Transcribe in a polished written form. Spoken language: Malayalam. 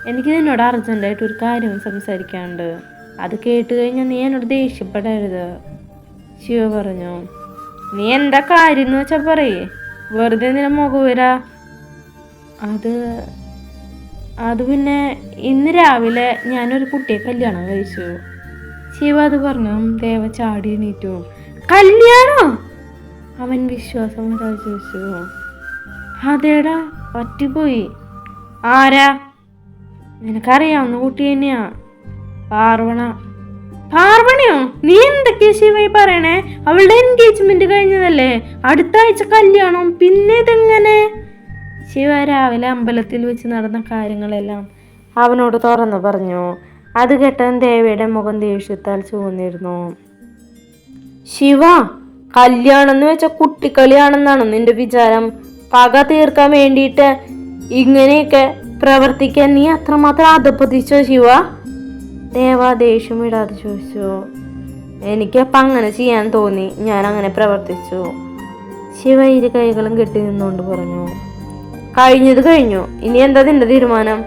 എനിക്ക് നിന്നോട് അർജൻറ്റായിട്ട് ഒരു കാര്യം സംസാരിക്കാനുണ്ട്. അത് കേട്ട് കഴിഞ്ഞാൽ നീ എന്നോട് ദേഷ്യപ്പെടരുത്. ശിവ പറഞ്ഞു. നീ എന്താ കാര്യം എന്ന് വെച്ചാൽ പറയേ, വെറുതെ നിന്നെ മുഖവരാ. അത് അത് പിന്നെ ഇന്ന് രാവിലെ ഞാനൊരു കുട്ടിയെ കല്യാണം കഴിച്ചു. ശിവ അത് പറഞ്ഞു. ദേവ ചാടി എണീറ്റു. കല്യാണോ? അവൻ വിശ്വാസം വരാതെ ചോദിച്ചു. അതേടാ, പറ്റിപ്പോയി. ആരാ? നിനക്കറിയാവുന്ന കുട്ടി തന്നെയാ, പാർവണ. പാർവണയോ? നീ എന്തൊക്കെയാ ശിവയി പറയണേ? അവളുടെ എൻഗേജ്മെന്റ് കഴിഞ്ഞതല്ലേ, അടുത്ത ആഴ്ച കല്യാണം, പിന്നെ ഇതെങ്ങനെ? ശിവ രാവിലെ അമ്പലത്തിൽ വെച്ച് നടന്ന കാര്യങ്ങളെല്ലാം അവനോട് തുറന്നു പറഞ്ഞു. അത് കേട്ടൻ ദേവയുടെ മുഖം ദേഷ്യത്താൽ ചുവന്നിരുന്നു. ശിവ, കല്യാണം എന്ന് വെച്ച കുട്ടിക്കളിയാണെന്നാണ് നിന്റെ വിചാരം? പക തീർക്കാൻ വേണ്ടിയിട്ട് ഇങ്ങനെയൊക്കെ പ്രവർത്തിക്കാൻ നീ അത്രമാത്രം അധപ്പതിച്ചോ ശിവ? ദേവ ദേഷ്യം വിടാതെ ചോദിച്ചു. എനിക്കപ്പം അങ്ങനെ ചെയ്യാൻ തോന്നി, ഞാൻ അങ്ങനെ പ്രവർത്തിച്ചു. ശിവ ഇരു കൈകളും കെട്ടി നിന്നുകൊണ്ട് പറഞ്ഞു. കഴിഞ്ഞത് കഴിഞ്ഞു, ഇനി എന്താ നിന്റെ തീരുമാനം?